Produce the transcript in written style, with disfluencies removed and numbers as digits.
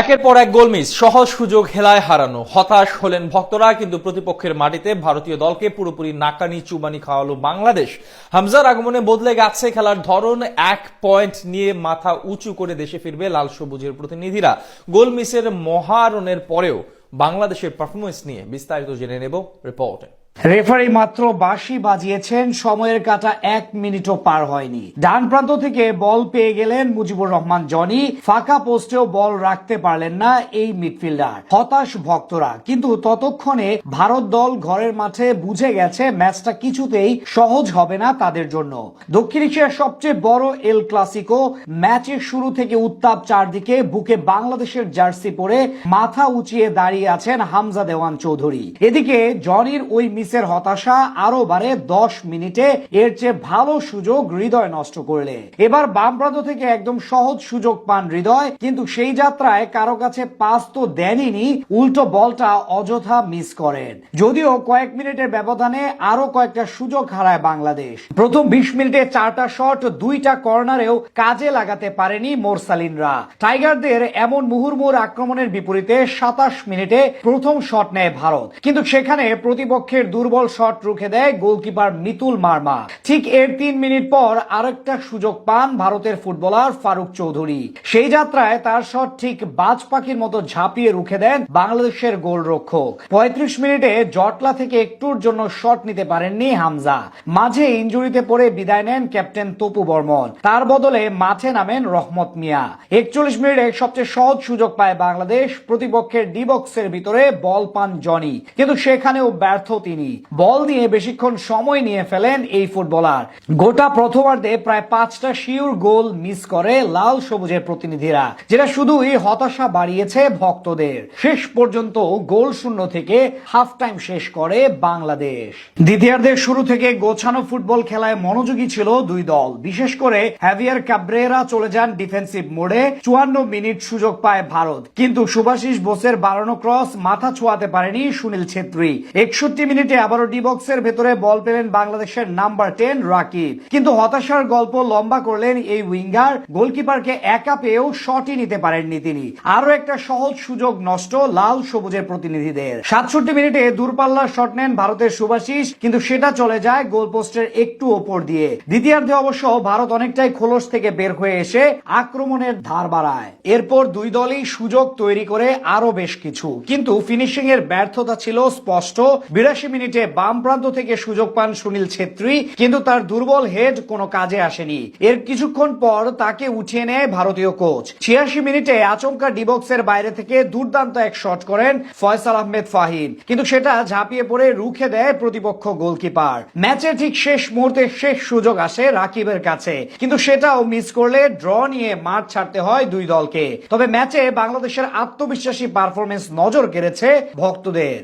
একের পর এক গোল মিস, সহজ সুযোগ হেলায় হারানো, হতাশ হলেন ভক্তরা। কিন্তু প্রতিপক্ষের মাটিতে ভারতীয় দলকে পুরোপুরি নাকানি চুবানি খাওয়ালো বাংলাদেশ। হামজার আগমনে বদলে গেছে খেলার ধরন। 1 পয়েন্ট নিয়ে মাথা উঁচু করে দেশে ফিরবে লাল সবুজের প্রতিনিধিরা। গোল মিসের মহারণের পরেও বাংলাদেশের পারফরমেন্স নিয়ে বিস্তারিত জেনে নেব রিপোর্টে। রেফারি মাত্র বাঁশি বাজিয়েছেন, সময়ের কাঁটা 1 মিনিটও পার হয়নি। ডান প্রান্ত থেকে বল পেয়ে গেলেন মুজিবুর রহমান জনি, ফাঁকা পোস্টেও বল রাখতে পারলেন না এই মিডফিল্ডার। হতাশ ভক্তরা, কিন্তু ততক্ষণে ভারত দল ঘরের মাঠে বুঝে গেছে ম্যাচটা কিছুতেই সহজ হবে না তাদের জন্য। দক্ষিণ এশিয়ার সবচেয়ে বড় এল ক্লাসিকো ম্যাচের শুরু থেকে উত্তাপ চারদিকে। বুকে বাংলাদেশের জার্সি পরে মাথা উঁচিয়ে দাঁড়িয়ে আছেন হামজা দেওয়ান চৌধুরী। এদিকে জনির ওই মিসের হতাশা আরো বাড়ে 10 মিনিটে। এর চেয়ে ভালো সুযোগ হৃদয় নষ্ট করলে। এবার বাম প্রান্ত থেকে একদম সহজ সুযোগ পান হৃদয়, কিন্তু সেই যাত্রায় কারো কাছে পাস তো দেনইনি, উল্টো বলটা অযথা মিস করেন। যদিও কয়েক মিনিটের ব্যবধানে আরো কয়েকটা সুযোগ হারায় বাংলাদেশ। প্রথম 20 মিনিটে 4টা শট, 2টা কর্নারেও কাজে লাগাতে পারেনি মোরসালিনরা। টাইগারদের এমন মুহুর্মুহুর আক্রমণের বিপরীতে 27 মিনিটে প্রথম শট নেয় ভারত, কিন্তু সেখানে প্রতিপক্ষের দুর্বল শট রুখে দেয় গোলকিপার মিতুল মার্মা। ঠিক এর 3 মিনিট পর আরেকটা সুযোগ পান ভারতের ফুটবলার ফারুক চৌধুরী। সেই যাত্রায় তার শট ঠিক বাজ পাখির মতো ঝাঁপিয়ে রুখে দেন বাংলাদেশের গোলরক্ষক। 35 মিনিটে জটলা থেকে একটুর জন্য শট নিতে পারেননি হামজা। মাঝে ইনজুরিতে পড়ে বিদায় নেন ক্যাপ্টেন তপু বর্মন। তার বদলে মাঠে নামেন রহমত মিয়া। 41 মিনিটে সবচেয়ে সহজ সুযোগ পায় বাংলাদেশ। প্রতিপক্ষের ডি বক্সের ভিতরে বল পান জনি, কিন্তু সেখানেও ব্যর্থ তিনি। বল নিয়ে বেশিক্ষণ সময় নিয়ে ফেলেন এই ফুটবলার। গোটা প্রথমার্ধে প্রায় 5টা শিওর গোল মিস করে লাল সবুজের প্রতিনিধিরা, যেটা শুধুই হতাশা বাড়িয়েছে ভক্তদের। শেষ পর্যন্ত গোল শূন্য থেকে হাফ টাইম শেষ করে বাংলাদেশ। দ্বিতীয়ার্ধের শুরু থেকে গোছানো ফুটবল খেলায় মনোযোগী ছিল দুই দল। বিশেষ করে হ্যাভিয়ার ক্যাব্রেরা চলে যান ডিফেন্সিভ মোডে। 54 মিনিট সুযোগ পায় ভারত, কিন্তু শুভাশিস বোসের বাড়ানো ক্রস মাথা ছোঁয়াতে পারেনি সুনীল ছেত্রী। 61 মিনিটে আবারও ডি বক্সের ভেতরে বল পেলেন বাংলাদেশের নাম্বার 10 রাকিব, কিন্তু হতাশার গল্প লম্বা করলেন এই উইঙ্গার। গোলকিপারকে একা পেয়েও শটই নিতে পারেননি তিনি। আরো একটা সহজ সুযোগ নষ্ট লাল সবুজের প্রতিনিধিদের। 67 মিনিটে দূরপাল্লার শট নেন ভারতের শুভাশিস, কিন্তু সেটা চলে যায় গোলপোস্টের একটু ওপর দিয়ে। দ্বিতীয়ার্ধে অবশ্য ভারত অনেকটাই খোলস থেকে বের হয়ে এসে আক্রমণের ধার বাড়ায়। এরপর দুই দলই সুযোগ তৈরি করে আরো বেশ কিছু, কিন্তু ফিনিশিং এর ব্যর্থতা ছিল স্পষ্ট। 82 মিনিটে বাম প্রান্ত থেকে সুযোগ পান সুনীল ছেত্রী, কিন্তু তার দুর্বল হেড কোনো কাজে আসেনি। এর কিছুক্ষণ পর তাকে উঠিয়ে নেয় ভারতীয় কোচ। 86 মিনিটে আচমকা ডিবক্সের বাইরে থেকে দুর্দান্ত এক শট করেন ফয়সাল আহমেদ ফাহিম, কিন্তু সেটা ঝাঁপিয়ে পড়ে রুখে দেয় প্রতিপক্ষ গোলকিপার। ম্যাচের ঠিক শেষ মুহূর্তে শেষ সুযোগ আসে রাকিবের কাছে, কিন্তু সেটাও মিস করলে ড্র নিয়ে মাঠ ছাড়তে হয় দুই দলকে। তবে ম্যাচে বাংলাদেশের আত্মবিশ্বাসী পারফরমেন্স নজর কেড়েছে ভক্তদের।